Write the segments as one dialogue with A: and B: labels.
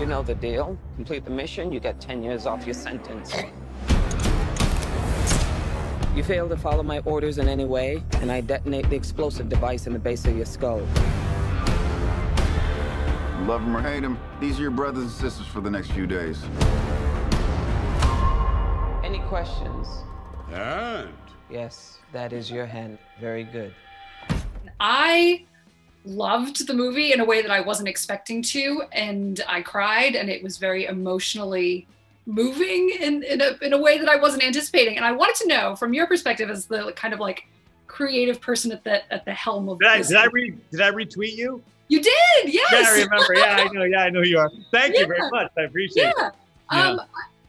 A: You know the deal. Complete the mission, you get 10 years off your sentence. You fail to follow my orders in any way, and I detonate the explosive device in the base of your skull.
B: Love him or hate him, these are your brothers and sisters for the next few days.
A: Any questions?
C: And?
A: Yes, that is your hand. Very good.
D: I loved the movie in a way that I wasn't expecting to, and I cried, and it was very emotionally moving in a way that I wasn't anticipating. And I wanted to know, from your perspective as the kind of like creative person at the helm of this.
E: Did I retweet you?
D: You did, yes.
E: Yeah, I remember. I know you are. Thank you very much. I appreciate it.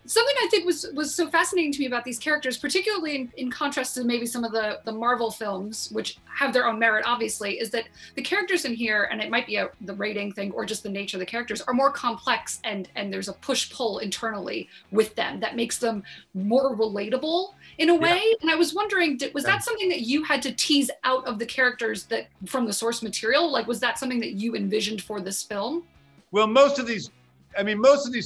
D: Something I think was so fascinating to me about these characters, particularly in contrast to maybe some of the Marvel films, which have their own merit, obviously, is that the characters in here, and it might be the rating thing or just the nature of the characters, are more complex, and there's a push-pull internally with them that makes them more relatable in a way. And I was wondering, was that something that you had to tease out of the characters that from the source material? Like, was that something that you envisioned for this film?
E: Well, most of these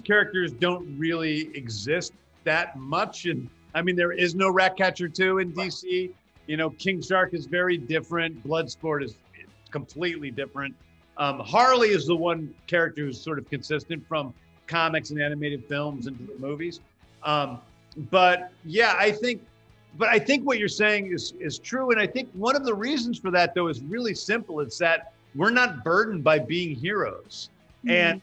E: characters don't really exist that much. And I mean, there is no Ratcatcher 2 in DC. You know, King Shark is very different. Bloodsport is completely different. Harley is the one character who's sort of consistent from comics and animated films into the movies. But yeah, I think what you're saying is true. And I think one of the reasons for that, though, is really simple. It's that we're not burdened by being heroes. Mm-hmm. And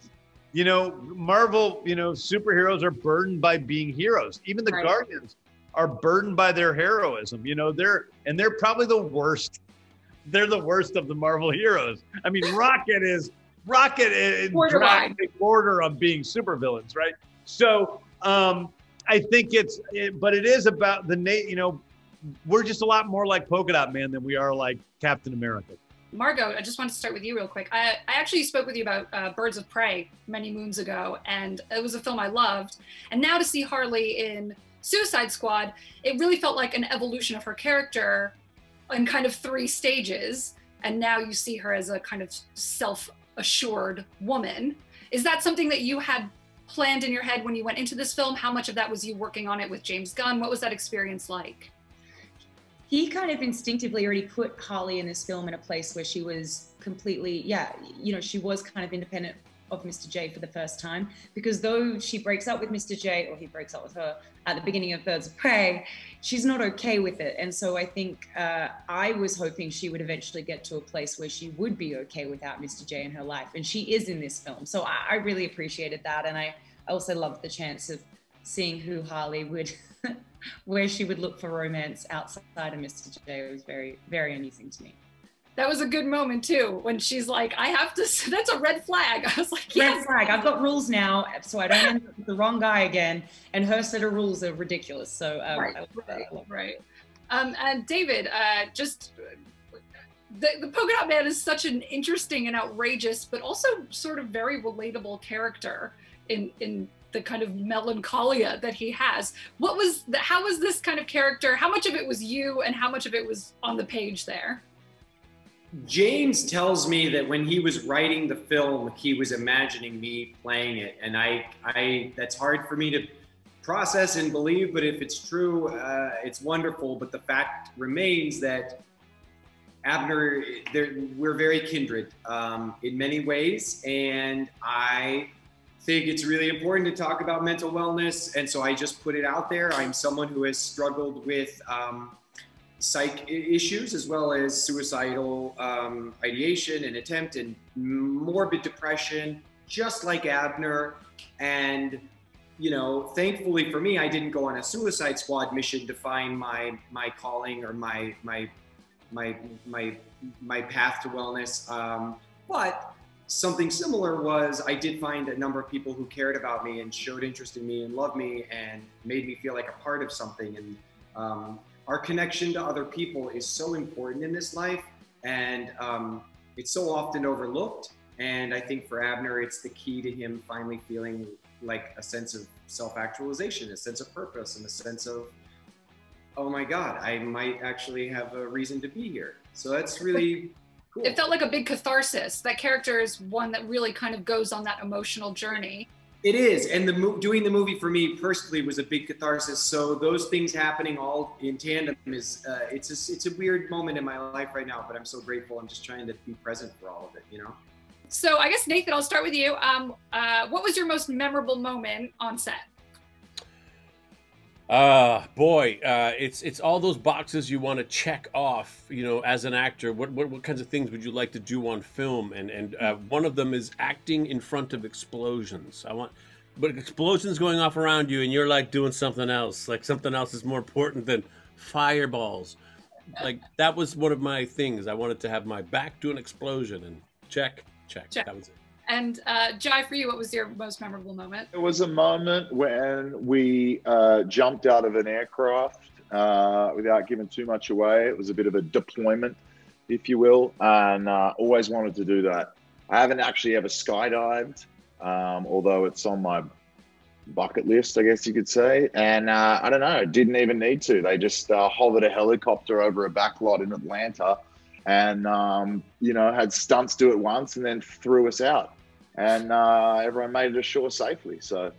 E: you know, Marvel, superheroes are burdened by being heroes. Even the Guardians are burdened by their heroism. You know, they're probably the worst. They're the worst of the Marvel heroes. I mean, Rocket dragged the border on being supervillains, right? So I think but it is about we're just a lot more like Polka Dot Man than we are like Captain America.
D: Margot, I just wanted to start with you real quick. I actually spoke with you about Birds of Prey many moons ago, and it was a film I loved. And now to see Harley in Suicide Squad, it really felt like an evolution of her character in kind of 3 stages. And now you see her as a kind of self-assured woman. Is that something that you had planned in your head when you went into this film? How much of that was you working on it with James Gunn? What was that experience like?
F: He kind of instinctively already put Harley in this film in a place where she was completely, she was kind of independent of Mr. J for the first time, because though she breaks up with Mr. J, or he breaks up with her at the beginning of Birds of Prey, she's not okay with it. And so I think I was hoping she would eventually get to a place where she would be okay without Mr. J in her life. And she is in this film. So I really appreciated that. And I also loved the chance of seeing who Harley would... where she would look for romance outside of Mr. J. It was very, very amusing to me.
D: That was a good moment too, when she's like, I have to, that's a red flag. I was like, yes.
F: Red flag, I've got rules now, so I don't end up with the wrong guy again. And her set of rules are ridiculous. So
D: right. And David, the Polka Dot Man is such an interesting and outrageous, but also sort of very relatable character in the kind of melancholia that he has. How was this kind of character? How much of it was you and how much of it was on the page there?
G: James tells me that when he was writing the film, he was imagining me playing it. And I that's hard for me to process and believe, but if it's true, it's wonderful. But the fact remains that Abner, we're very kindred in many ways. And I think it's really important to talk about mental wellness, and so I just put it out there. I'm someone who has struggled with psych issues as well as suicidal ideation and attempt and morbid depression, just like Abner. And thankfully for me, I didn't go on a Suicide Squad mission to find my calling or my path to wellness, but something similar was I did find a number of people who cared about me and showed interest in me and loved me and made me feel like a part of something. And our connection to other people is so important in this life, and it's so often overlooked. And I think for Abner, it's the key to him finally feeling like a sense of self-actualization, a sense of purpose, and a sense of, oh my God, I might actually have a reason to be here. So that's really Cool.
D: It felt like a big catharsis. That character is one that really kind of goes on that emotional journey.
G: It is, and doing the movie for me personally was a big catharsis. So those things happening all in tandem is it's a weird moment in my life right now. But I'm so grateful. I'm just trying to be present for all of it, you know.
D: So I guess Nathan, I'll start with you. What was your most memorable moment on set?
C: Boy, it's all those boxes you want to check off, you know, as an actor. What kinds of things would you like to do on film? And one of them is acting in front of explosions. But explosions going off around you and you're like doing something else, like something else is more important than fireballs. Like that was one of my things. I wanted to have my back to an explosion and check. That was it.
D: And Jai, for you, what was your most memorable moment?
H: It was a moment when we jumped out of an aircraft without giving too much away. It was a bit of a deployment, if you will, and always wanted to do that. I haven't actually ever skydived, although it's on my bucket list, I guess you could say. And I don't know, didn't even need to. They just hovered a helicopter over a backlot in Atlanta and, you know, had stunts do it once and then threw us out. And everyone made it ashore safely. So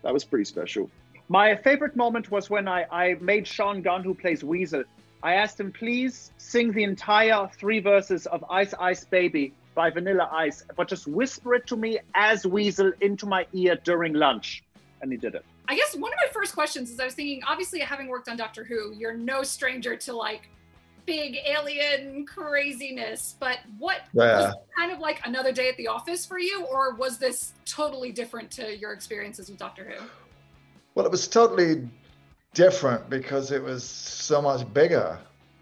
H: that was pretty special.
I: My favorite moment was when I made Sean Gunn, who plays Weasel. I asked him, please sing the entire 3 verses of Ice Ice Baby by Vanilla Ice, but just whisper it to me as Weasel into my ear during lunch. And he did it.
D: I guess one of my first questions is I was thinking, obviously having worked on Doctor Who, you're no stranger to like big alien craziness, but was it kind of like another day at the office for you, or was this totally different to your experiences with Doctor Who?
J: Well, it was totally different because it was so much bigger.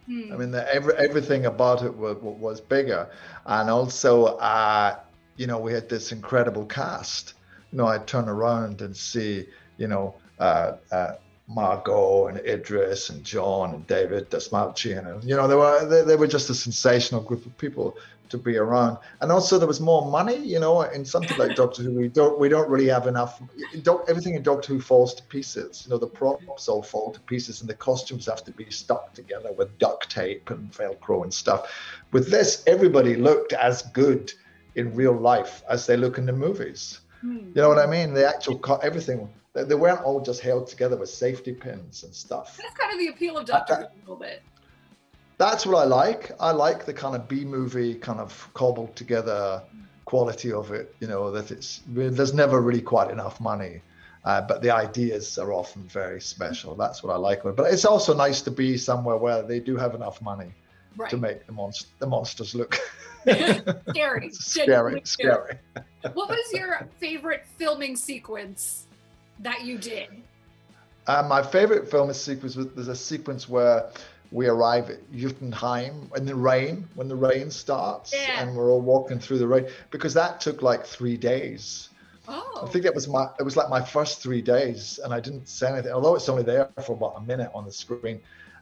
J: I mean, everything about it was bigger. And also, you know, we had this incredible cast. You know, I'd turn around and see, you know, Margot and Idris and John and David Dastmalchian, and you know they were just a sensational group of people to be around. And also there was more money, you know, in something like Doctor Who. We don't really have enough. Everything in Doctor Who falls to pieces. You know, the props all fall to pieces, and the costumes have to be stuck together with duct tape and Velcro and stuff. With this, everybody looked as good in real life as they look in the movies. You know what I mean? The actual everything. They weren't all just held together with safety pins and stuff.
D: That's kind of the appeal of Doctor Who a little bit.
J: That's what I like. I like the kind of B-movie kind of cobbled together quality of it. You know, that there's never really quite enough money, but the ideas are often very special. That's what I like. But it's also nice to be somewhere where they do have enough money to make the monsters look
D: scary.
J: Scary.
D: What was your favorite filming sequence that you did?
J: My favorite film sequence was there's a sequence where we arrive at Jotunheim in the rain, when the rain starts, and we're all walking through the rain, because that took like 3 days. I think it was like my first 3 days, and I didn't say anything, although it's only there for about a minute on the screen.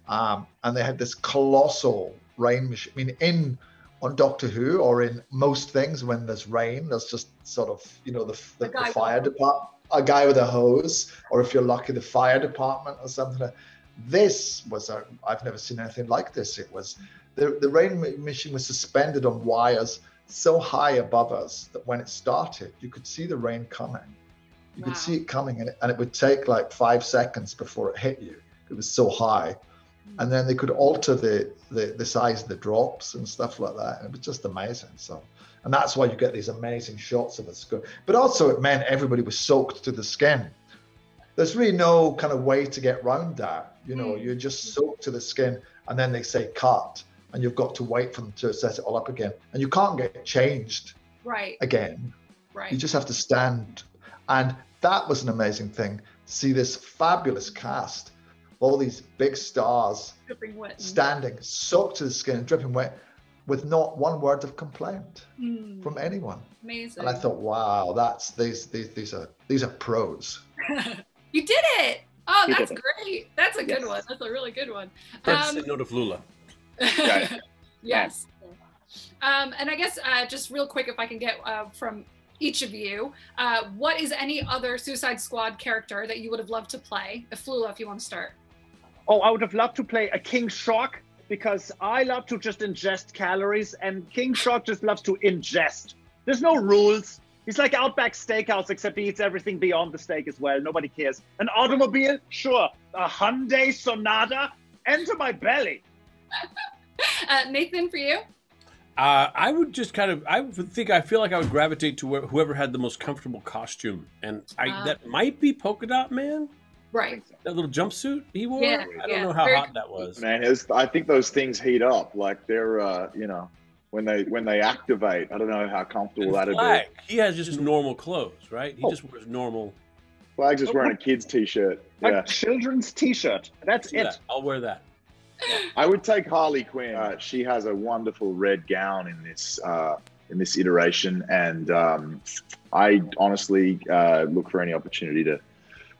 J: And they had this colossal rain machine. I mean, on Doctor Who or in most things, when there's rain, there's just sort of, you know, the fire department, a guy with a hose, or if you're lucky, the fire department or something. This was I've never seen anything like this. It was the rain machine was suspended on wires so high above us that when it started, you could see the rain coming. You could see it coming, and it would take like 5 seconds before it hit you. It was so high. And then they could alter the size of the drops and stuff like that. And it was just amazing. So, and that's why you get these amazing shots of it. But also it meant everybody was soaked to the skin. There's really no kind of way to get around that. You know, you're just soaked to the skin, and then they say cut, and you've got to wait for them to set it all up again. And you can't get changed again. You just have to stand. And that was an amazing thing. See this fabulous cast, all these big stars standing, soaked to the skin, dripping wet, with not one word of complaint from anyone.
D: Amazing.
J: And I thought, wow, these are pros.
D: You did it! Oh, that's great. That's a good one. That's a really good one.
C: Say no to Flula.
D: Yes. And I guess just real quick, if I can get from each of you, what is any other Suicide Squad character that you would have loved to play? Flula, if you want to start.
I: Oh, I would have loved to play a King Shark because I love to just ingest calories, and King Shark just loves to ingest. There's no rules. He's like Outback Steakhouse, except he eats everything beyond the steak as well. Nobody cares. An automobile? Sure. A Hyundai Sonata? Enter my belly.
D: Nathan, for you?
C: I would just I feel like I would gravitate to whoever had the most comfortable costume. And that might be Polka Dot Man.
D: Right.
C: That little jumpsuit he wore.
D: Yeah,
C: I don't know how hot that was.
H: Man, I think those things heat up. Like they're, you know, when they activate. I don't know how comfortable that'd be.
C: He has just normal clothes, right? He just wears normal.
H: Flag's just wearing a kid's t-shirt.
I: A children's t-shirt. That's it.
C: I'll wear that.
H: I would take Harley Quinn. She has a wonderful red gown in this iteration, and I honestly look for any opportunity to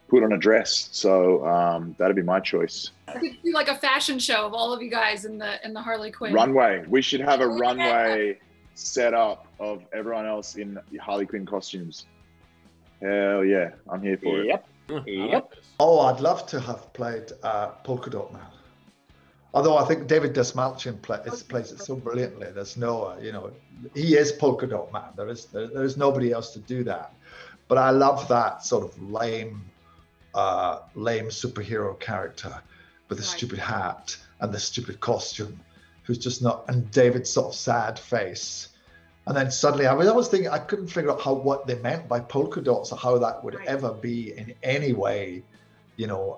H: put on a dress. So that'd be my choice.
D: I could do like a fashion show of all of you guys in the Harley Quinn
H: runway. We should have a runway set up of everyone else in Harley Quinn costumes. Hell yeah, I'm here for it.
I: Yep.
J: Oh, I'd love to have played Polka Dot Man. Although I think David Dastmalchian plays it so brilliantly. There's no, you know, he is Polka Dot Man. There is nobody else to do that. But I love that sort of lame superhero character with the stupid hat and the stupid costume, who's just not, and David's sort of sad face. And then suddenly I was always thinking, I couldn't figure out what they meant by polka dots or how that would ever be in any way, you know,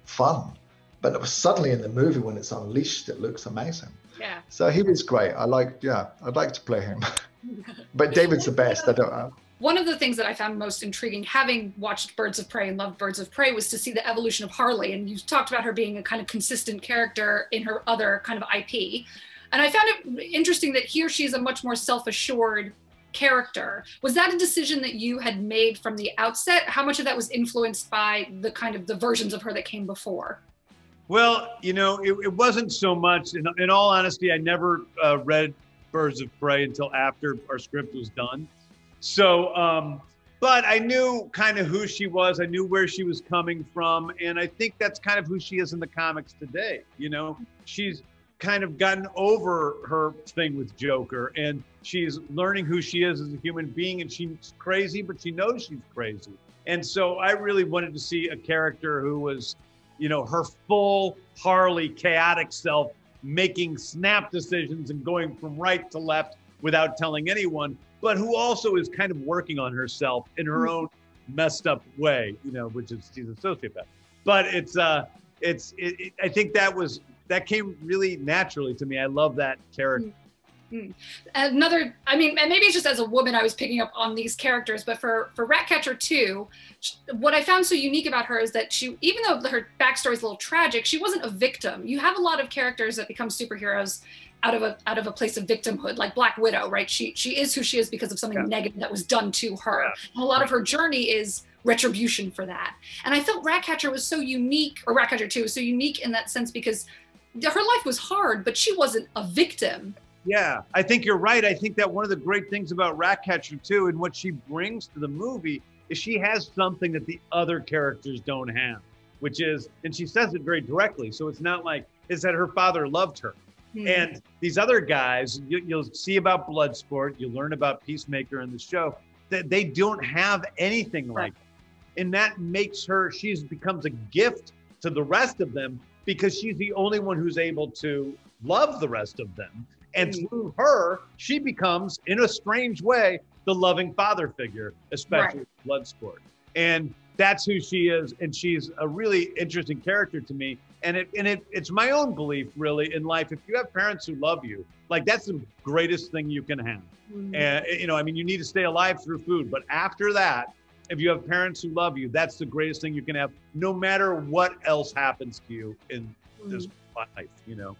J: fun. But it was suddenly in the movie when it's unleashed, it looks amazing.
D: Yeah.
J: So he was great. I'd like to play him. But David's the best. I don't know.
D: One of the things that I found most intriguing, having watched Birds of Prey and loved Birds of Prey, was to see the evolution of Harley. And you talked about her being a kind of consistent character in her other kind of IP. And I found it interesting that here she's a much more self-assured character. Was that a decision that you had made from the outset? How much of that was influenced by the kind of the versions of her that came before?
E: Well, you know, it wasn't so much. In all honesty, I never read Birds of Prey until after our script was done. So, but I knew kind of who she was. I knew where she was coming from. And I think that's kind of who she is in the comics today. You know, she's kind of gotten over her thing with Joker, and she's learning who she is as a human being, and she's crazy, but she knows she's crazy. And so I really wanted to see a character who was, you know, her full Harley chaotic self, making snap decisions and going from right to left without telling anyone, but who also is kind of working on herself in her own messed up way, you know, which is she's a sociopath. But I think that came really naturally to me. I love that character.
D: Another, I mean, and maybe it's just as a woman I was picking up on these characters, but for Ratcatcher 2, what I found so unique about her is that she, even though her backstory is a little tragic, she wasn't a victim. You have a lot of characters that become superheroes out of a place of victimhood, like Black Widow, right? She is who she is because of something negative that was done to her. And a lot of her journey is retribution for that. And I felt Ratcatcher was so unique, or Ratcatcher 2 was so unique in that sense because her life was hard, but she wasn't a victim.
E: Yeah, I think you're right. I think that one of the great things about Ratcatcher 2 and what she brings to the movie is she has something that the other characters don't have, which is, and she says it very directly, so it's not like, is that her father loved her. And these other guys, you'll see about Bloodsport, you'll learn about Peacemaker in the show, that they don't have anything like that. And that makes her, she becomes a gift to the rest of them because she's the only one who's able to love the rest of them. And through her, she becomes, in a strange way, the loving father figure, especially with Bloodsport. And that's who she is. And she's a really interesting character to me. And it's my own belief, really, in life. If you have parents who love you, like that's the greatest thing you can have. And, you know, I mean, you need to stay alive through food. But after that, if you have parents who love you, that's the greatest thing you can have, no matter what else happens to you in this life, you know.